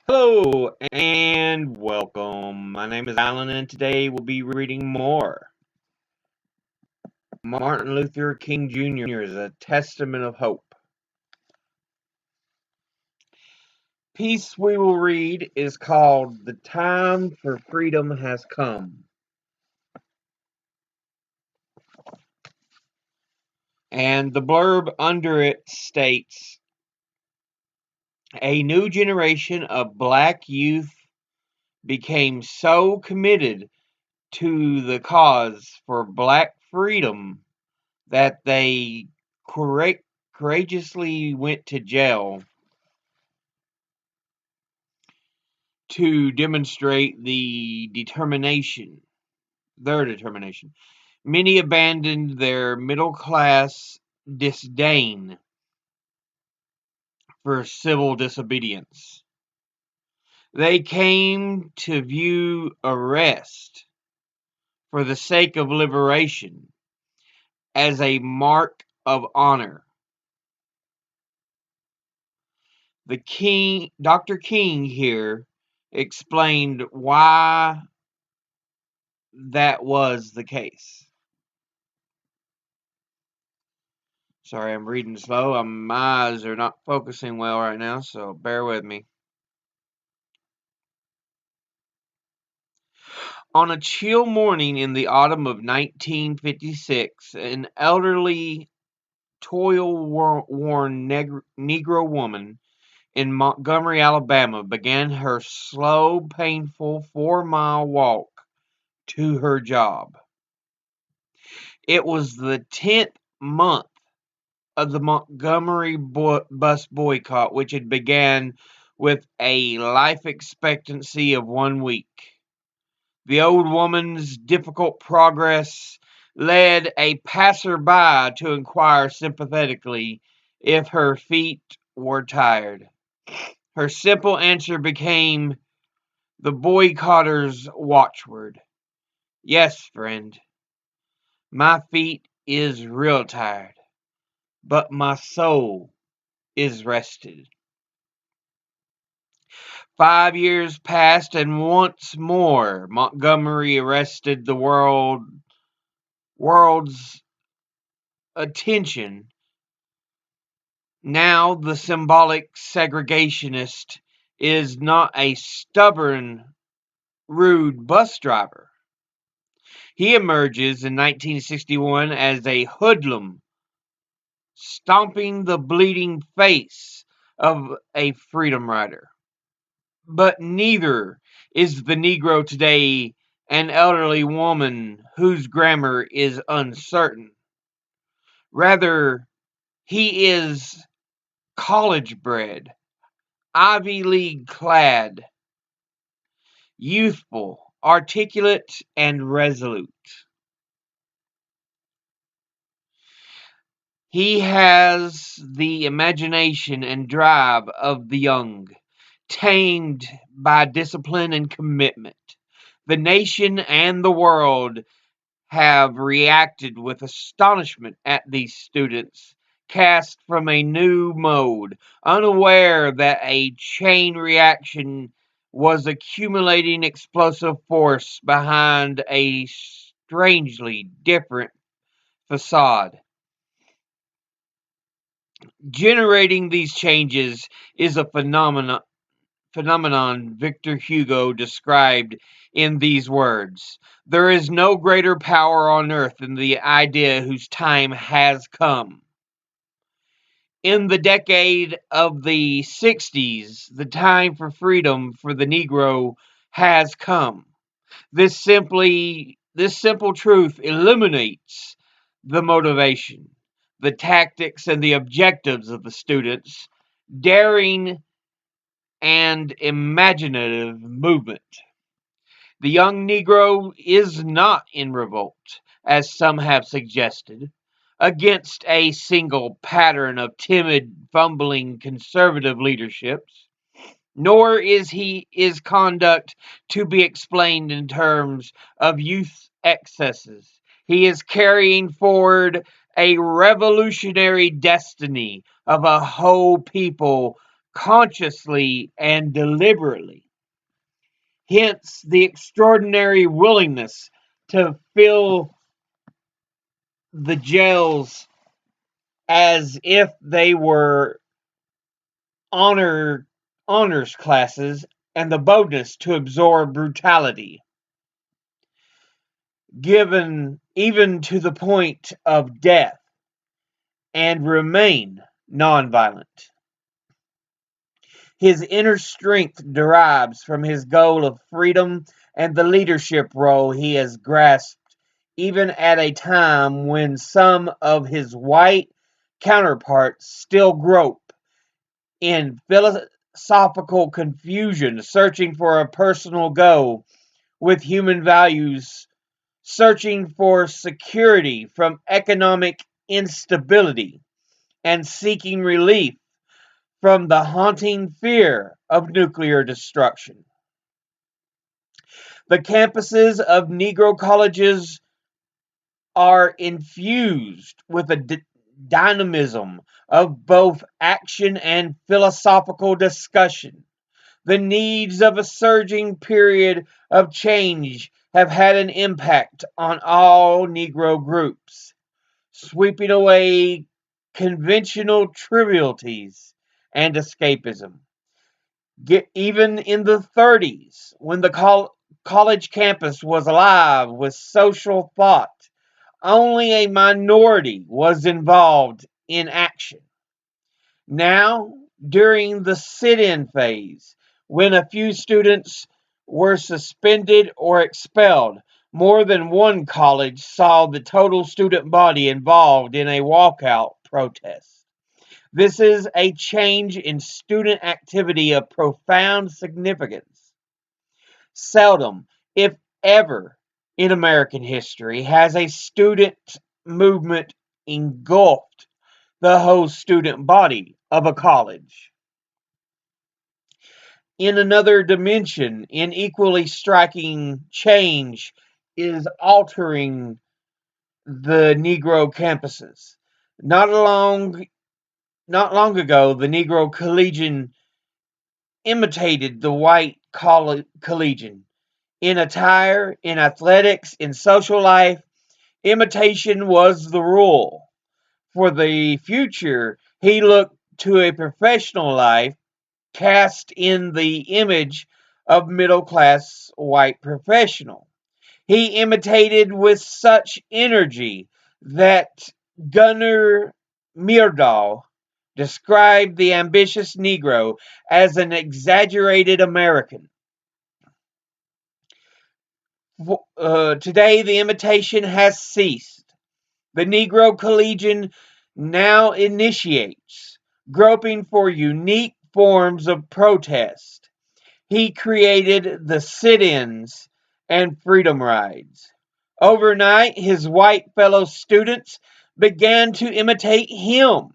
Hello and welcome. My name is Alan, and today we'll be reading more. Martin Luther King Jr. is a testament of hope. Piece we will read is called "The Time for Freedom Has Come." And the blurb under it states, "A new generation of black youth became so committed to the cause for black freedom that they courageously went to jail to demonstrate their determination. Many abandoned their middle-class disdain for civil disobedience. They came to view arrest for the sake of liberation as a mark of honor. Dr. King here explained why that was the case." Sorry, I'm reading slow. My eyes are not focusing well right now, so bear with me. On a chill morning in the autumn of 1956, an elderly, toil-worn Negro woman in Montgomery, Alabama, began her slow, painful 4-mile walk to her job. It was the 10th month of the Montgomery Bus boycott, which had began with a life expectancy of 1 week. The old woman's difficult progress led a passerby to inquire sympathetically if her feet were tired. Her simple answer became the boycotter's watchword. "Yes, friend, my feet is real tired, but my soul is rested." 5 years passed, and once more Montgomery arrested the world's attention. Now the symbolic segregationist is not a stubborn, rude bus driver. He emerges in 1961 as a hoodlum, stomping the bleeding face of a freedom rider. But neither is the Negro today an elderly woman whose grammar is uncertain. Rather, he is college-bred, Ivy League clad, youthful, articulate, and resolute. He has the imagination and drive of the young, tamed by discipline and commitment. The nation and the world have reacted with astonishment at these students, cast from a new mode, unaware that a chain reaction was accumulating explosive force behind a strangely different facade. Generating these changes is a phenomenon Victor Hugo described in these words: "There is no greater power on earth than the idea whose time has come." In the decade of the 60s, the time for freedom for the Negro has come. This simple truth illuminates the motivation, the tactics, and the objectives of the students' daring and imaginative movement. The young Negro is not in revolt, as some have suggested, against a single pattern of timid, fumbling conservative leaderships, nor is his conduct to be explained in terms of youth excesses. He is carrying forward a revolutionary destiny of a whole people consciously and deliberately. Hence the extraordinary willingness to fill the jails as if they were honor honors classes, and the boldness to absorb brutality, given even to the point of death, and remain nonviolent. His inner strength derives from his goal of freedom and the leadership role he has grasped, even at a time when some of his white counterparts still grope in philosophical confusion, searching for a personal goal with human values, searching for security from economic instability, and seeking relief from the haunting fear of nuclear destruction. The campuses of Negro colleges are infused with a dynamism of both action and philosophical discussion. The needs of a surging period of change have had an impact on all Negro groups, sweeping away conventional trivialities and escapism. Even in the 30s, when the college campus was alive with social thought, only a minority was involved in action. Now, during the sit-in phase, when a few students were suspended or expelled, more than one college saw the total student body involved in a walkout protest. This is a change in student activity of profound significance. Seldom, if ever, in American history has a student movement engulfed the whole student body of a college. In another dimension, an equally striking change is altering the Negro campuses. Not long, not long ago, the Negro Collegian imitated the white collegian in attire, in athletics, in social life. Imitation was the rule. For the future, he looked to a professional life cast in the image of middle class white professional. He imitated with such energy that Gunnar Myrdal described the ambitious Negro as an exaggerated American. Today, the imitation has ceased. The Negro Collegian now initiates, groping for unique forms of protest. He created the sit-ins and freedom rides. Overnight, his white fellow students began to imitate him.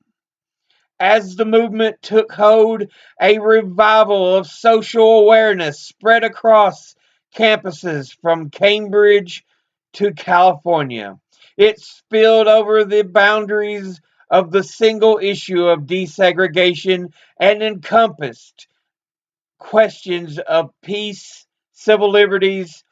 As the movement took hold, a revival of social awareness spread across campuses from Cambridge to California. It spilled over the boundaries of the single issue of desegregation and encompassed questions of peace, civil liberties,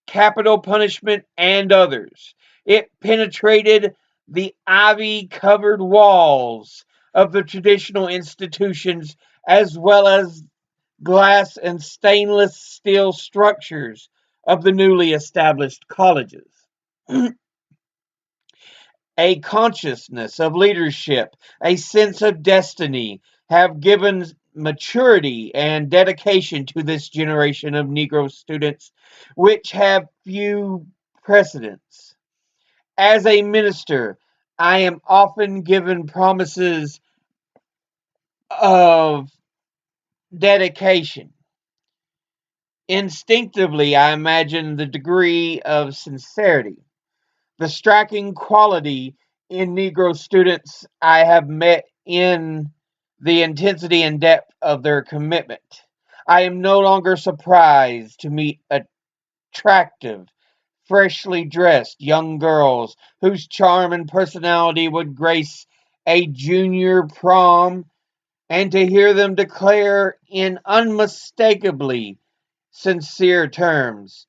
capital punishment, and others. It penetrated the ivy covered walls of the traditional institutions as well as glass and stainless steel structures of the newly established colleges. A consciousness of leadership, a sense of destiny have given maturity and dedication to this generation of Negro students, which have few precedents. As a minister, I am often given promises of dedication. Instinctively, I imagine the degree of sincerity, the striking quality in Negro students I have met in the intensity and depth of their commitment. I am no longer surprised to meet attractive, freshly dressed young girls whose charm and personality would grace a junior prom and to hear them declare in unmistakably sincere terms,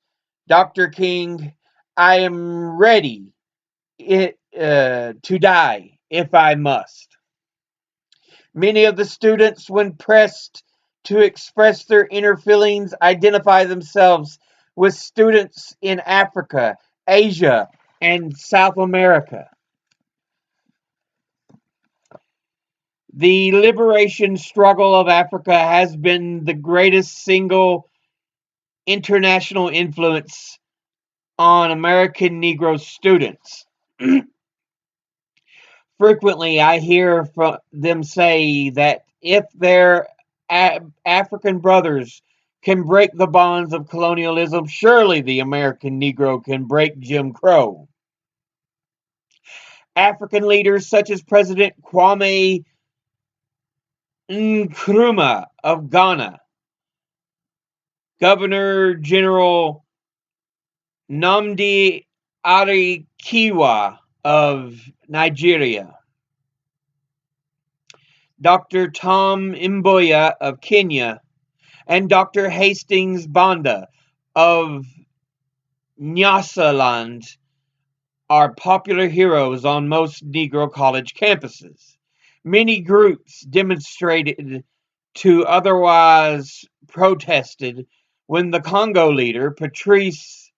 Dr. King, I am ready to die if I must. Many of the students, when pressed to express their inner feelings, identify themselves with students in Africa, Asia, and South America. The liberation struggle of Africa has been the greatest single international influence on American Negro students. Frequently, I hear from them say that if their African brothers can break the bonds of colonialism, surely the American Negro can break Jim Crow. African leaders such as President Kwame Nkrumah of Ghana, Governor General Nnamdi Azikiwe of Nigeria, Dr. Tom Mboya of Kenya, and Dr. Hastings Banda of Nyasaland are popular heroes on most Negro college campuses. Many groups demonstrated to otherwise protested when the Congo leader, Patrice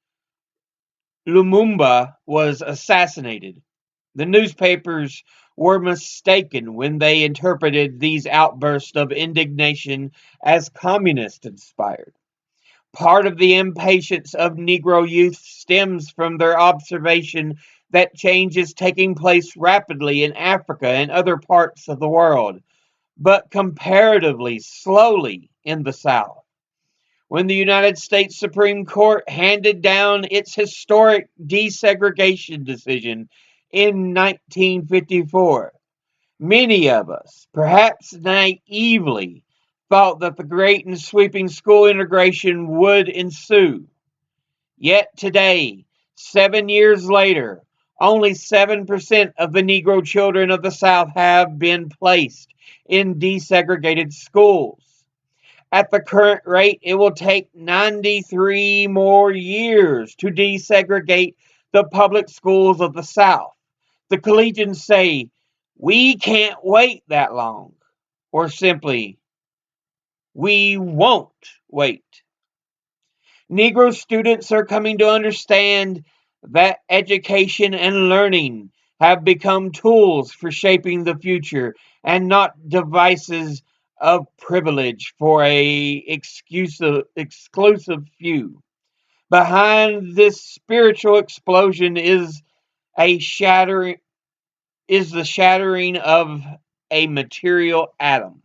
Lumumba, was assassinated. The newspapers were mistaken when they interpreted these outbursts of indignation as communist inspired. Part of the impatience of Negro youth stems from their observation that change is taking place rapidly in Africa and other parts of the world, but comparatively slowly in the South. When the United States Supreme Court handed down its historic desegregation decision in 1954, many of us, perhaps naively, thought that the great and sweeping school integration would ensue. Yet today, 7 years later, only 7% of the Negro children of the South have been placed in desegregated schools. At the current rate, it will take 93 more years to desegregate the public schools of the South. The collegians say, we can't wait that long, or simply, we won't wait. Negro students are coming to understand that education and learning have become tools for shaping the future and not devices of privilege for a exclusive few. Behind this spiritual explosion a shattering is the shattering of a material atom.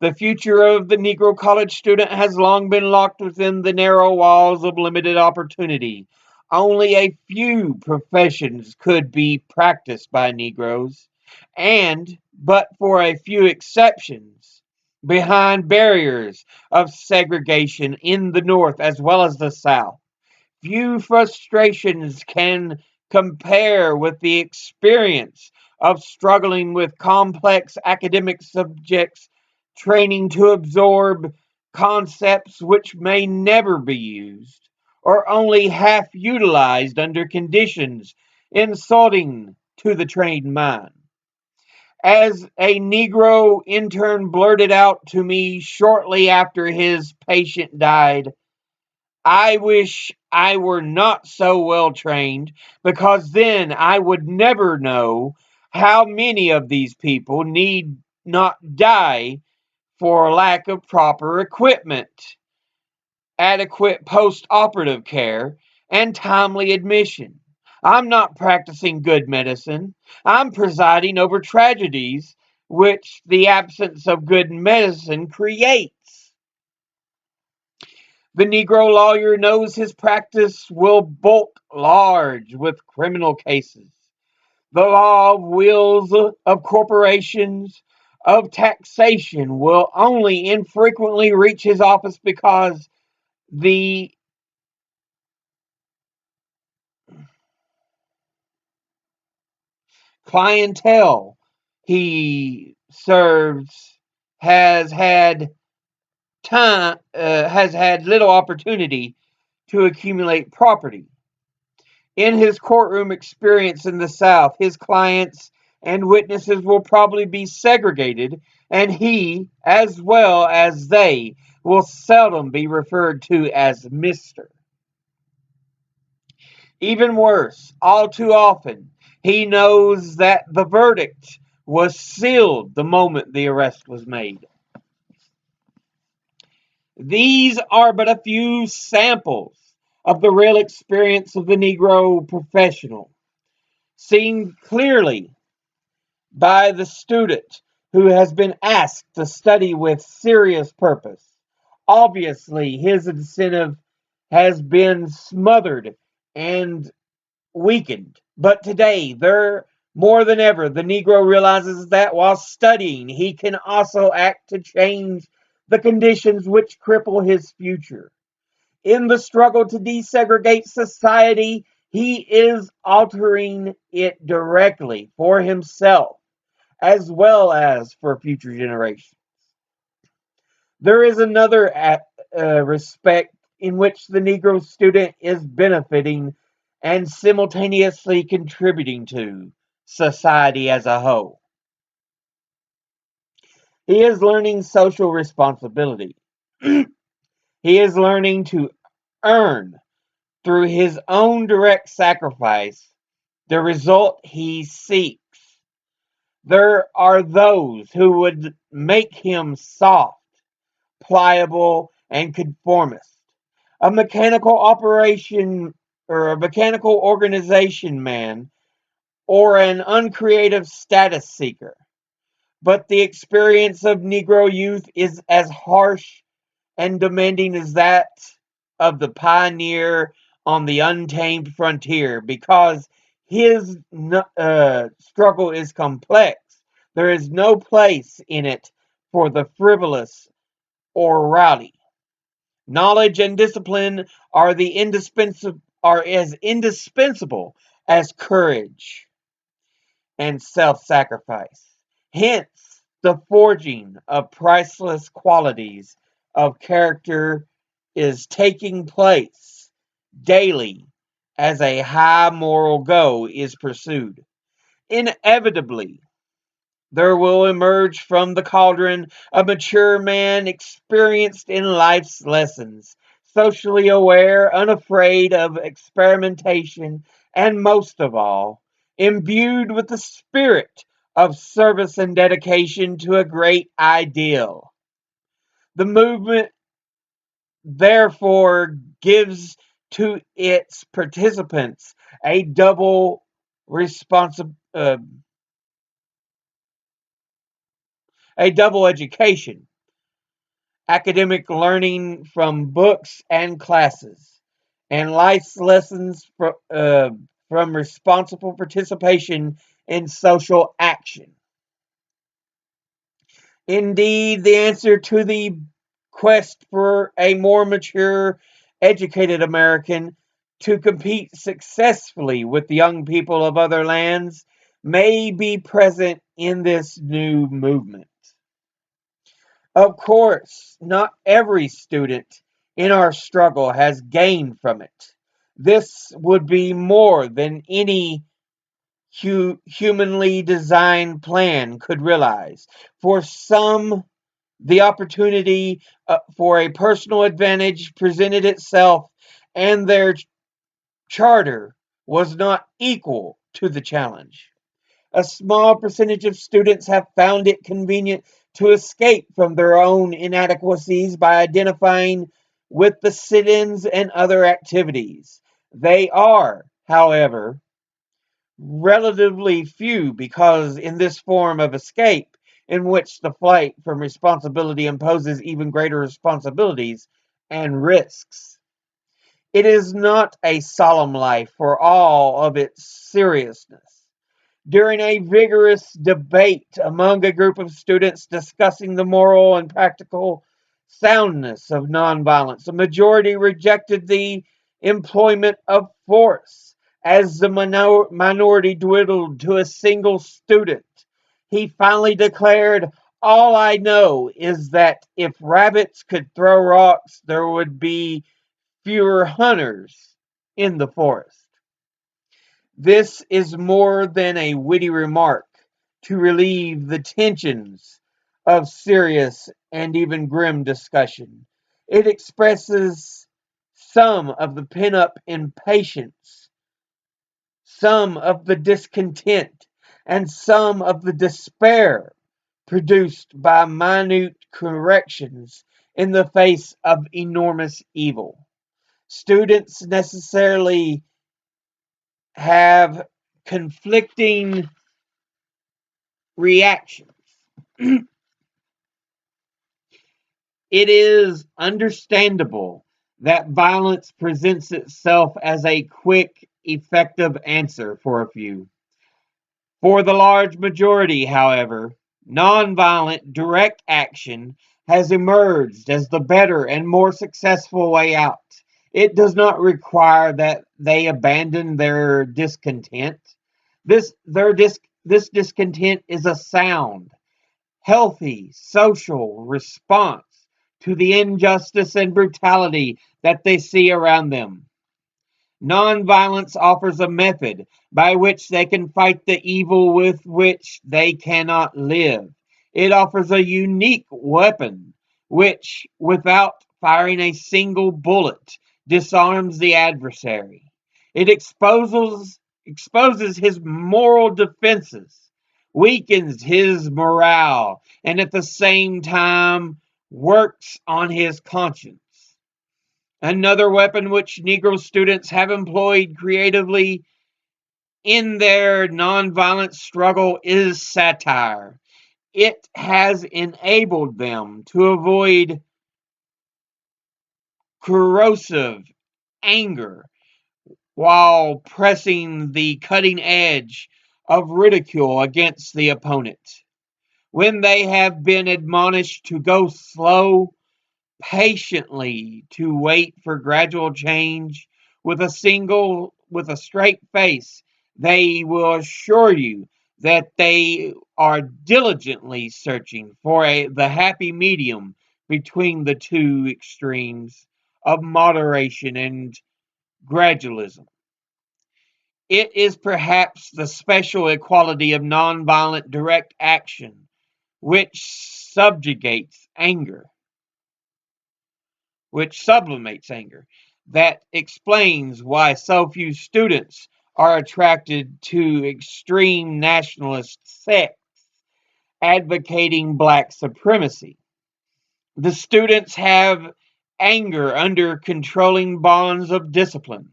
The future of the Negro college student has long been locked within the narrow walls of limited opportunity. Only a few professions could be practiced by Negroes, and, but for a few exceptions, behind barriers of segregation in the North as well as the South, few frustrations can compare with the experience of struggling with complex academic subjects, training to absorb concepts which may never be used or only half utilized under conditions insulting to the trained mind. As a Negro intern blurted out to me shortly after his patient died, I wish I were not so well trained, because then I would never know how many of these people need not die for lack of proper equipment, adequate post operative care, and timely admission. I'm not practicing good medicine. I'm presiding over tragedies which the absence of good medicine creates. The Negro lawyer knows his practice will bulk large with criminal cases. The law of wills of corporations, of taxation will only infrequently reach his office because the clientele he serves has had has had little opportunity to accumulate property. In his courtroom experience in the South, his clients and witnesses will probably be segregated, and he, as well as they, will seldom be referred to as Mr. Even worse, all too often, he knows that the verdict was sealed the moment the arrest was made. These are but a few samples of the real experience of the Negro professional, seen clearly by the student who has been asked to study with serious purpose. Obviously, his incentive has been smothered and weakened. But today, there more than ever, the Negro realizes that while studying, he can also act to change the conditions which cripple his future. In the struggle to desegregate society, he is altering it directly for himself as well as for future generations. There is another respect in which the Negro student is benefiting and simultaneously contributing to society as a whole. He is learning social responsibility. He is learning to earn through his own direct sacrifice the result he seeks. There are those who would make him soft, pliable, and conformist. A mechanical operation or a mechanical organization man or an uncreative status seeker. But the experience of Negro youth is as harsh and demanding as that of the pioneer on the untamed frontier because his struggle is complex. There is no place in it for the frivolous or rowdy. Knowledge and discipline are as indispensable as courage and self-sacrifice. Hence, the forging of priceless qualities of character is taking place daily as a high moral goal is pursued. Inevitably, there will emerge from the cauldron a mature man experienced in life's lessons, socially aware, unafraid of experimentation, and most of all, imbued with the spirit of service and dedication to a great ideal. The movement, therefore, gives to its participants a double a double education, academic learning from books and classes, and life's lessons from responsible participation in social action. Indeed, the answer to the quest for a more mature, educated American to compete successfully with the young people of other lands may be present in this new movement. Of course, not every student in our struggle has gained from it. This would be more than any humanly designed plan could realize. For some, the opportunity for a personal advantage presented itself, and their charter was not equal to the challenge. A small percentage of students have found it convenient to escape from their own inadequacies by identifying with the sit-ins and other activities. They are, however, relatively few because in this form of escape, in which the flight from responsibility imposes even greater responsibilities and risks, it is not a solemn life for all of its seriousness. During a vigorous debate among a group of students discussing the moral and practical soundness of nonviolence, the majority rejected the employment of force As the minority dwindled to a single student, he finally declared, "All I know is that if rabbits could throw rocks, there would be fewer hunters in the forest." This is more than a witty remark to relieve the tensions of serious and even grim discussion. It expresses some of the pent up impatience, some of the discontent, and some of the despair produced by minute corrections in the face of enormous evil. Students necessarily have conflicting reactions. It is understandable that violence presents itself as a quick, effective answer for a few. For the large majority, however, nonviolent direct action has emerged as the better and more successful way out. It does not require that they abandon their discontent. This discontent is a sound, healthy social response to the injustice and brutality that they see around them. Nonviolence offers a method by which they can fight the evil with which they cannot live. It offers a unique weapon which, without firing a single bullet, disarms the adversary. It exposes his moral defenses, weakens his morale, and at the same time works on his conscience. Another weapon which Negro students have employed creatively in their nonviolent struggle is satire. It has enabled them to avoid corrosive anger while pressing the cutting edge of ridicule against the opponent. When they have been admonished to go slow, patiently to wait for gradual change with a straight face, they will assure you that they are diligently searching for the happy medium between the two extremes of moderation and gradualism. It is perhaps the special equality of nonviolent direct action subjugates anger which sublimates anger. That explains why so few students are attracted to extreme nationalist sects advocating black supremacy. The students have anger under controlling bonds of discipline.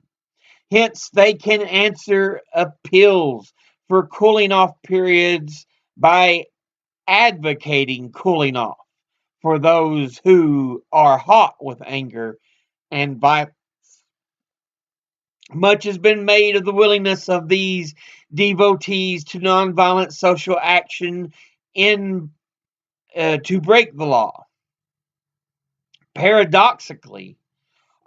Hence, they can answer appeals for cooling off periods by advocating cooling off for those who are hot with anger and violence. Much has been made of the willingness of these devotees to nonviolent social action in to break the law. Paradoxically,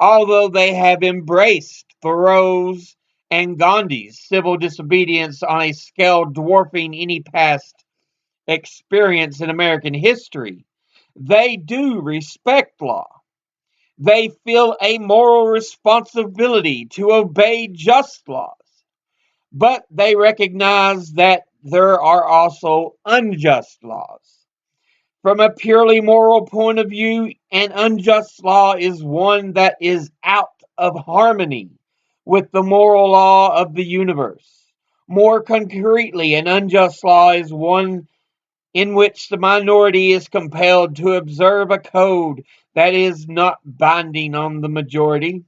although they have embraced Thoreau's and Gandhi's civil disobedience on a scale dwarfing any past experience in American history, they do respect law. They feel a moral responsibility to obey just laws, but they recognize that there are also unjust laws. From a purely moral point of view, an unjust law is one that is out of harmony with the moral law of the universe. More concretely, an unjust law is one in which the minority is compelled to observe a code that is not binding on the majority.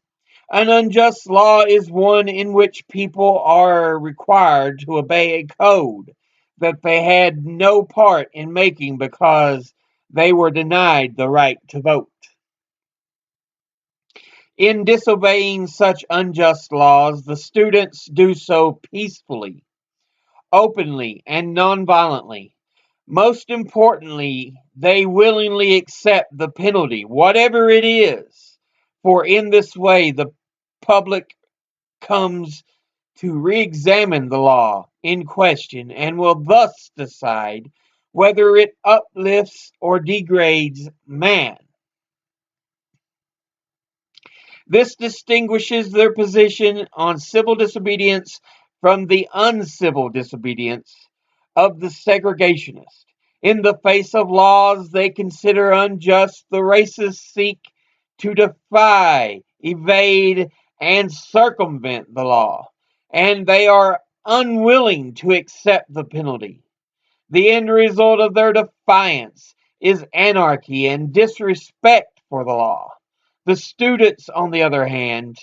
An unjust law is one in which people are required to obey a code that they had no part in making because they were denied the right to vote. In disobeying such unjust laws, the students do so peacefully, openly, and nonviolently. Most importantly, they willingly accept the penalty, whatever it is, for in this way the public comes to re-examine the law in question and will thus decide whether it uplifts or degrades man. This distinguishes their position on civil disobedience from the uncivil disobedience of the segregationist. In the face of laws they consider unjust, the racists seek to defy, evade, and circumvent the law, and they are unwilling to accept the penalty. The end result of their defiance is anarchy and disrespect for the law. The students, on the other hand,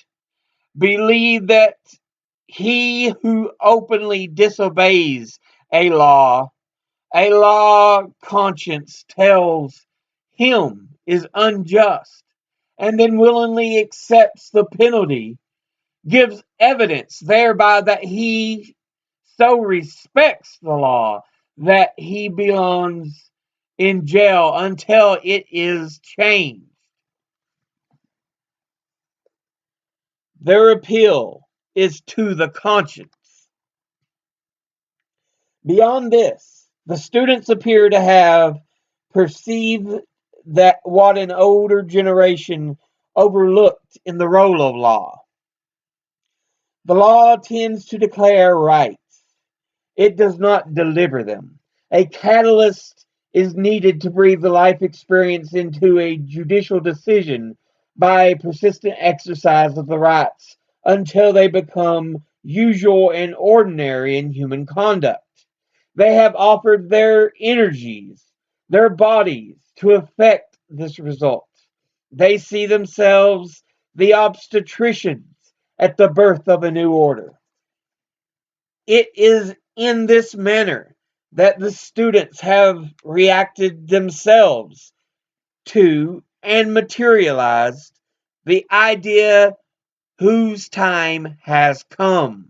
believe that he who openly disobeys a law conscience tells him is unjust, and then willingly accepts the penalty, gives evidence thereby that he so respects the law that he belongs in jail until it is changed. Their appeal is to the conscience. Beyond this, the students appear to have perceived that what an older generation overlooked in the role of law. The law tends to declare rights. It does not deliver them. A catalyst is needed to breathe the life experience into a judicial decision by persistent exercise of the rights until they become usual and ordinary in human conduct. They have offered their energies, their bodies to effect this result. They see themselves the obstetricians at the birth of a new order. It is in this manner that the students have reacted themselves to and materialized the idea whose time has come.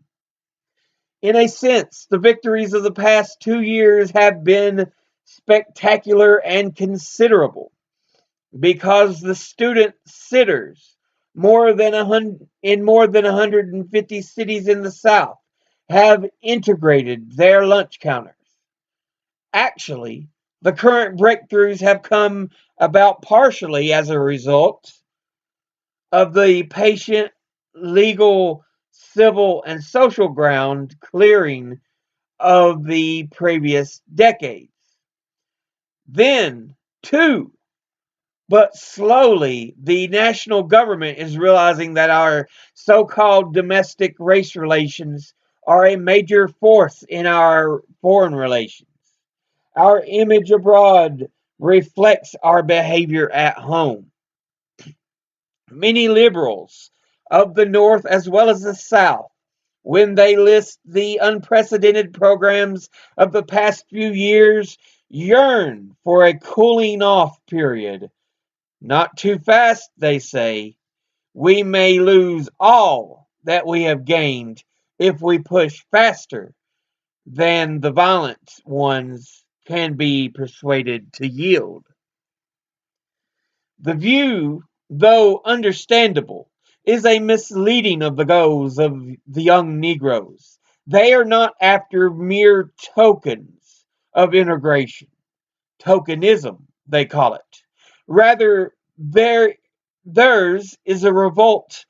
In a sense, the victories of the past 2 years have been spectacular and considerable because the student sitters in more than 150 cities in the South have integrated their lunch counters. Actually, the current breakthroughs have come about partially as a result of the patient, legal, civil, and social ground clearing of the previous decades. Then, too, but slowly, the national government is realizing that our so-called domestic race relations are a major force in our foreign relations. Our image abroad reflects our behavior at home. Many liberals of the North as well as the South, when they list the unprecedented programs of the past few years, yearn for a cooling off period. Not too fast, they say. We may lose all that we have gained if we push faster than the violent ones can be persuaded to yield. The view, though understandable, is a misleading of the goals of the young Negroes. They are not after mere tokens of integration. Tokenism, they call it. Rather, theirs is a revolt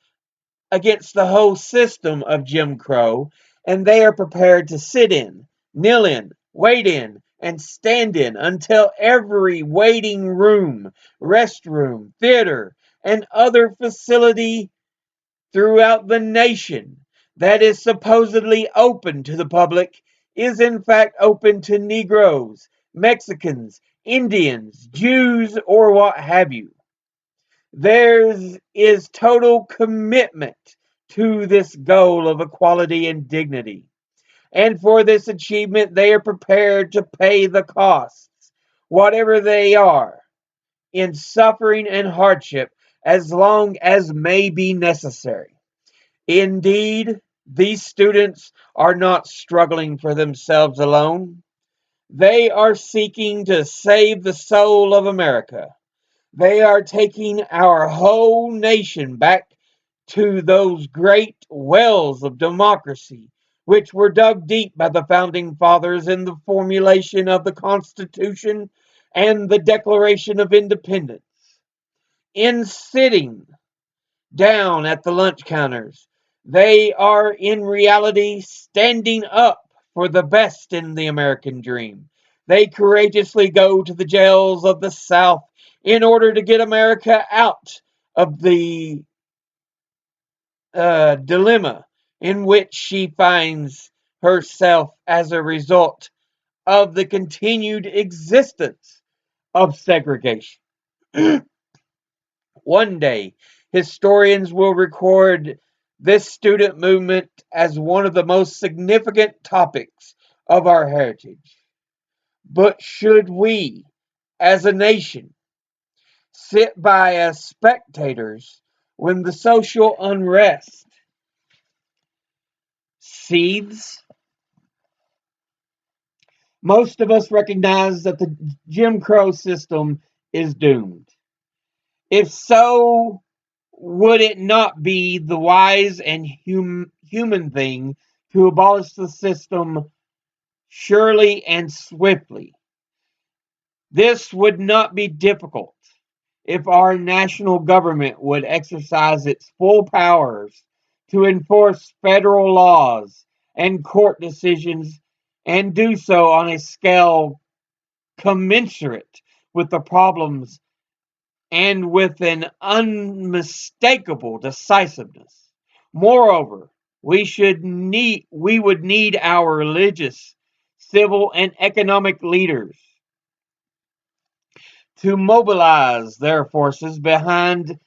against the whole system of Jim Crow, and they are prepared to sit in, kneel in, wait in, and stand in until every waiting room, restroom, theater, and other facility throughout the nation that is supposedly open to the public is in fact open to Negroes, Mexicans, Indians, Jews, or what have you. Theirs is total commitment to this goal of equality and dignity. And for this achievement, they are prepared to pay the costs, whatever they are, in suffering and hardship, as long as may be necessary. Indeed, these students are not struggling for themselves alone. They are seeking to save the soul of America. They are taking our whole nation back to those great wells of democracy which were dug deep by the founding fathers in the formulation of the Constitution and the Declaration of Independence. In sitting down at the lunch counters, they are in reality standing up for the best in the American dream. They courageously go to the jails of the South in order to get America out of the dilemma in which she finds herself as a result of the continued existence of segregation. One day, historians will record this student movement as one of the most significant topics of our heritage. But should we, as a nation, sit by as spectators when the social unrest seethes? Most of us recognize that the Jim Crow system is doomed. If so, would it not be the wise and human thing to abolish the system surely and swiftly? This would not be difficult if our national government would exercise its full powers to enforce federal laws and court decisions and do so on a scale commensurate with the problems and with an unmistakable decisiveness. Moreover, we would need our religious, civil, and economic leaders to mobilize their forces behind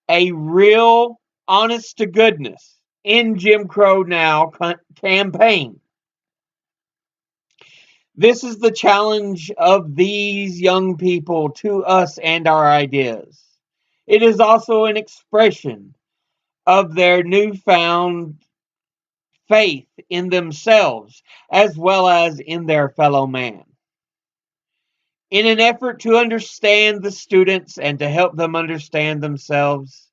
a real, honest to goodness, in Jim Crow Now campaign. This is the challenge of these young people to us and our ideas. It is also an expression of their newfound faith in themselves as well as in their fellow man. In an effort to understand the students and to help them understand themselves,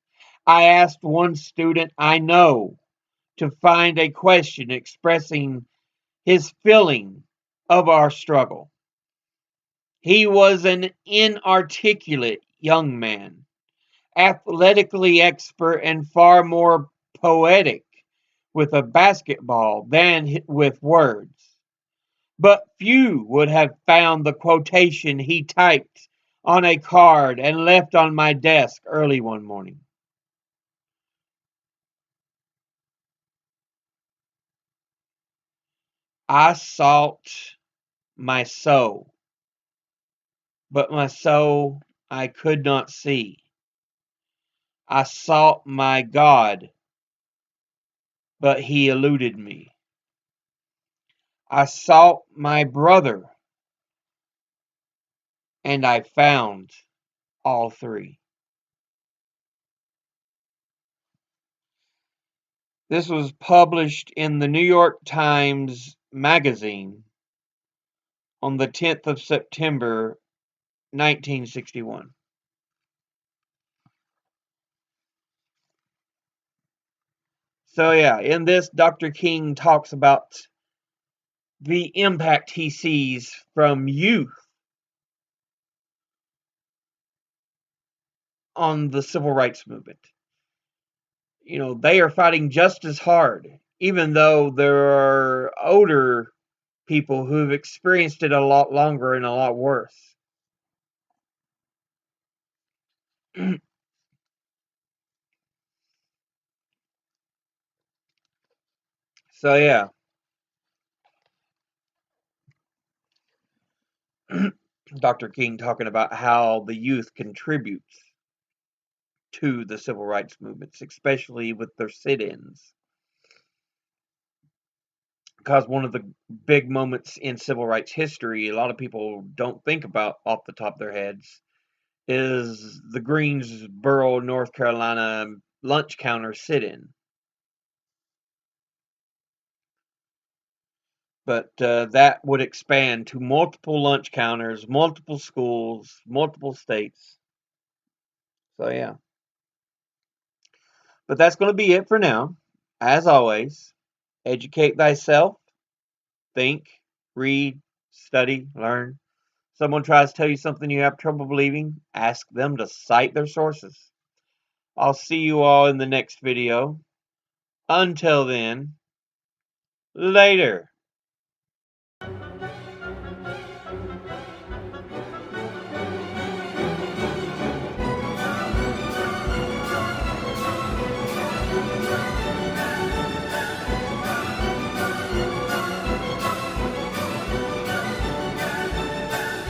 I asked one student I know to find a question expressing his feeling of our struggle. He was an inarticulate young man, athletically expert and far more poetic with a basketball than with words. But few would have found the quotation he typed on a card and left on my desk early one morning. I sought my soul, but my soul I could not see. I sought my God, but he eluded me. I sought my brother, and I found all three. This was published in the New York Times Magazine on the 10th of September, 1961. So, yeah, in this, Dr. King talks about the impact he sees from youth on the civil rights movement. You know, they are fighting just as hard, even though there are older people who've experienced it a lot longer and a lot worse. So, yeah. Dr. King talking about how the youth contributes to the civil rights movements, especially with their sit-ins. Because one of the big moments in civil rights history, a lot of people don't think about off the top of their heads, is the Greensboro, North Carolina lunch counter sit-in. But that would expand to multiple lunch counters, multiple schools, multiple states. So, yeah. But that's going to be it for now. As always, educate thyself, think, read, study, learn. Someone tries to tell you something you have trouble believing, ask them to cite their sources. I'll see you all in the next video. Until then, later.